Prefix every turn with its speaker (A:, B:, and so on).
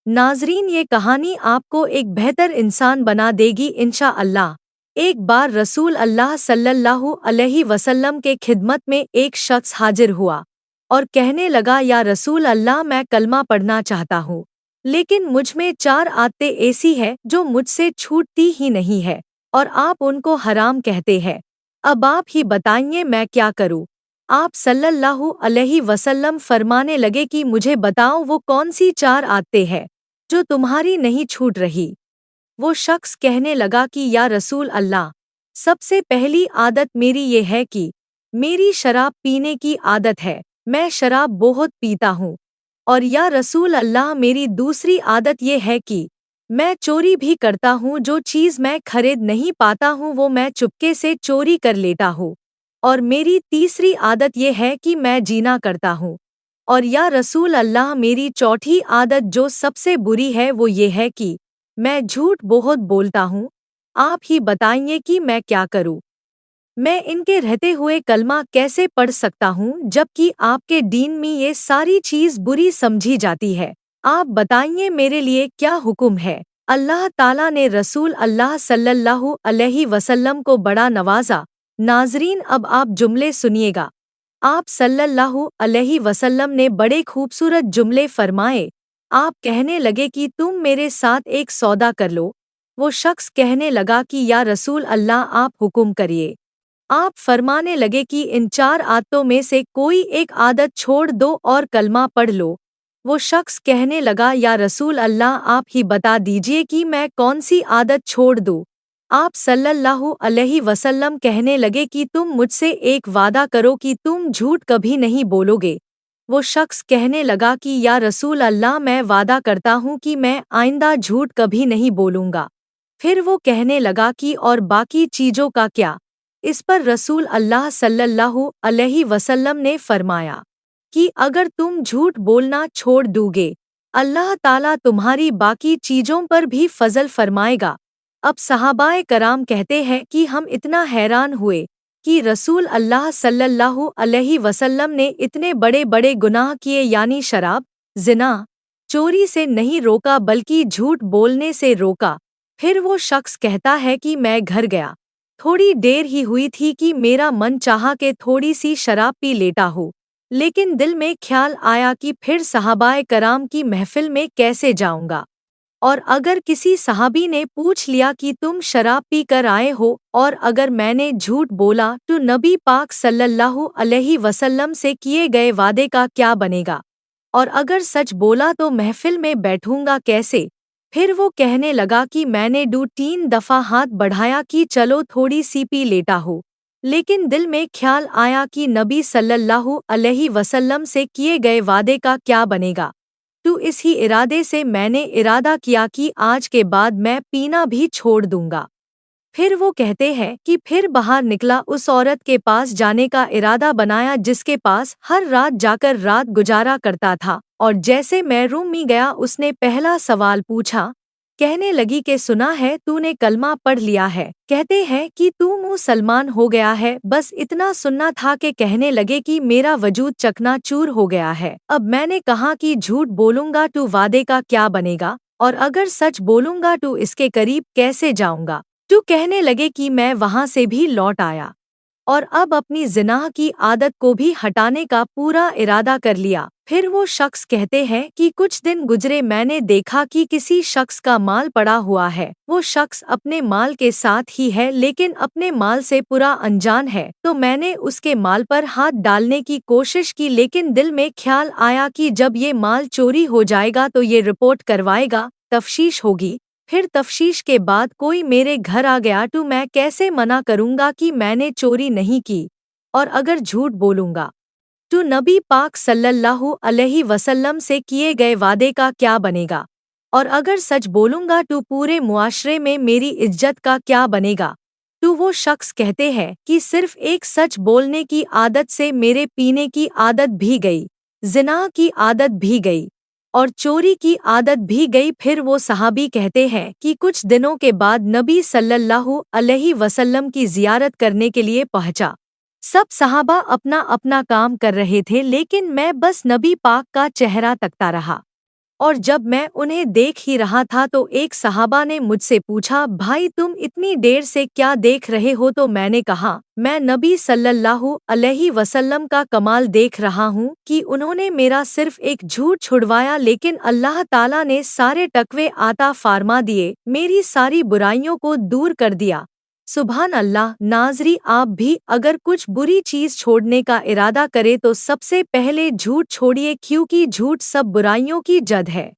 A: नाज़रीन, ये कहानी आपको एक बेहतर इंसान बना देगी इंशाअल्लाह। एक बार रसूल अल्लाह सल्लल्लाहु अलैहि वसल्लम के खिदमत में एक शख्स हाजिर हुआ और कहने लगा, या रसूल अल्लाह, मैं कलमा पढ़ना चाहता हूँ, लेकिन मुझ में 4 आदतें ऐसी है जो मुझसे छूटती ही नहीं है और आप उनको हराम कहते हैं। अब आप ही बताइए मैं क्या करूँ। आप सल्लल्लाहु अलैहि वसल्लम फरमाने लगे कि मुझे बताओ वो कौन सी 4 आदतें हैं जो तुम्हारी नहीं छूट रही। वो शख्स कहने लगा कि या रसूल अल्लाह, सबसे पहली आदत मेरी ये है कि मेरी शराब पीने की आदत है, मैं शराब बहुत पीता हूँ। और या रसूल अल्लाह, मेरी दूसरी आदत ये है कि मैं चोरी भी करता हूँ, जो चीज़ मैं खरीद नहीं पाता हूँ वो मैं चुपके से चोरी कर लेता हूँ। और मेरी तीसरी आदत ये है कि मैं जीना करता हूँ। और या रसूल अल्लाह, मेरी चौथी आदत जो सबसे बुरी है वो ये है कि मैं झूठ बहुत बोलता हूँ। आप ही बताइए कि मैं क्या करूँ। मैं इनके रहते हुए कलमा कैसे पढ़ सकता हूँ जबकि आपके दीन में ये सारी चीज़ बुरी समझी जाती है। आप बताइए मेरे लिए क्या हुक्म है। अल्लाह ताला ने रसूल अल्लाह सल्लल्लाहु अलैहि वसल्लम को बड़ा नवाजा। नाजरीन, अब आप जुमले सुनिएगा। आप सल्लल्लाहु अलैहि वसल्लम ने बड़े खूबसूरत जुमले फरमाए। आप कहने लगे कि तुम मेरे साथ एक सौदा कर लो। वो शख्स कहने लगा कि या रसूल अल्लाह, आप हुक्म करिए। आप फरमाने लगे कि इन 4 आदतों में से कोई एक आदत छोड़ दो और कलमा पढ़ लो। वो शख्स कहने लगा, या रसूल अल्लाह, आप ही बता दीजिए कि मैं कौन सी आदत छोड़ दूँ। आप सल्लल्लाहु अलैहि वसल्लम कहने लगे कि तुम मुझसे एक वादा करो कि तुम झूठ कभी नहीं बोलोगे। वो शख्स कहने लगा कि या रसूल अल्लाह, मैं वादा करता हूँ कि मैं आइंदा झूठ कभी नहीं बोलूँगा। फिर वो कहने लगा कि और बाकी चीज़ों का क्या। इस पर रसूल अल्लाह सल्लल्लाहु अलैहि वसल्लम ने फरमाया कि अगर तुम झूठ बोलना छोड़ दोगे, अल्लाह ताला तुम्हारी बाकी चीज़ों पर भी फजल फरमाएगा। अब सहाबाए कराम कहते हैं कि हम इतना हैरान हुए कि रसूल अल्लाह सल्लल्लाहु अलैहि वसल्लम ने इतने बड़े बड़े गुनाह किए, यानी शराब, जिना, चोरी से नहीं रोका बल्कि झूठ बोलने से रोका। फिर वो शख्स कहता है कि मैं घर गया, थोड़ी देर ही हुई थी कि मेरा मन चाहा कि थोड़ी सी शराब पी लेता हूँ, लेकिन दिल में ख्याल आया कि फिर सहाबाए कराम की महफिल में कैसे जाऊंगा। और अगर किसी सहाबी ने पूछ लिया कि तुम शराब पी कर आए हो, और अगर मैंने झूठ बोला तो नबी पाक सल्लल्लाहु अलैहि वसल्लम से किए गए वादे का क्या बनेगा। और अगर सच बोला तो महफिल में बैठूंगा कैसे। फिर वो कहने लगा कि मैंने 2-3 दफ़ा हाथ बढ़ाया कि चलो थोड़ी सी पी लेता हूँ, लेकिन दिल में ख्याल आया कि नबी सल्लल्लाहु अलैहि वसल्लम से किए गए वादे का क्या बनेगा। तो इस ही इरादे से मैंने इरादा किया कि आज के बाद मैं पीना भी छोड़ दूंगा। फिर वो कहते हैं कि फिर बाहर निकला, उस औरत के पास जाने का इरादा बनाया जिसके पास हर रात जाकर रात गुजारा करता था, और जैसे मैं रूम में गया उसने पहला सवाल पूछा। कहने लगी कि सुना है तूने कलमा पढ़ लिया है, कहते हैं कि तू मुसलमान हो गया है। बस इतना सुनना था कि कहने लगे कि मेरा वजूद चकनाचूर हो गया है। अब मैंने कहा कि झूठ बोलूंगा तो वादे का क्या बनेगा, और अगर सच बोलूंगा तो इसके करीब कैसे जाऊंगा। तो कहने लगे कि मैं वहां से भी लौट आया और अब अपनी जिनाह की आदत को भी हटाने का पूरा इरादा कर लिया। फिर वो शख्स कहते हैं कि कुछ दिन गुजरे, मैंने देखा कि किसी शख्स का माल पड़ा हुआ है। वो शख्स अपने माल के साथ ही है लेकिन अपने माल से पूरा अनजान है। तो मैंने उसके माल पर हाथ डालने की कोशिश की, लेकिन दिल में ख्याल आया कि जब ये माल चोरी हो जाएगा तो ये रिपोर्ट करवाएगा, तफ्तीश होगी। फिर तफ्तीश के बाद कोई मेरे घर आ गया तो मैं कैसे मना करूंगा कि मैंने चोरी नहीं की। और अगर झूठ बोलूंगा तो नबी पाक सल्लल्लाहु अलैहि वसल्लम से किए गए वादे का क्या बनेगा। और अगर सच बोलूंगा तो पूरे मुआशरे में मेरी इज्जत का क्या बनेगा। तो वो शख्स कहते हैं कि सिर्फ एक सच बोलने की आदत से मेरे पीने की आदत भी गई, जिना की आदत भी गई और चोरी की आदत भी गई। फिर वो सहाबी कहते हैं कि कुछ दिनों के बाद नबी सल्लल्लाहु अलैहि वसल्लम की जियारत करने के लिए पहुंचा। सब सहाबा अपना अपना काम कर रहे थे, लेकिन मैं बस नबी पाक का चेहरा तकता रहा اور जब मैं उन्हें देख ही रहा था तो एक सहाबा ने मुझसे पूछा, भाई तुम इतनी देर से क्या देख रहे हो? तो मैंने कहा, मैं नबी सल्लल्लाहु अलैहि वसल्लम का कमाल देख रहा हूँ कि उन्होंने मेरा सिर्फ एक झूठ छुड़वाया, लेकिन अल्लाह ताला ने सारे टकवे आता फार्मा दिए, मेरी सारी बुराइयों को दूर कर दिया। सुभान अल्लाह। नाज़री, आप भी अगर कुछ बुरी चीज़ छोड़ने का इरादा करें तो सबसे पहले झूठ छोड़िए, क्योंकि झूठ सब बुराइयों की जड़ है।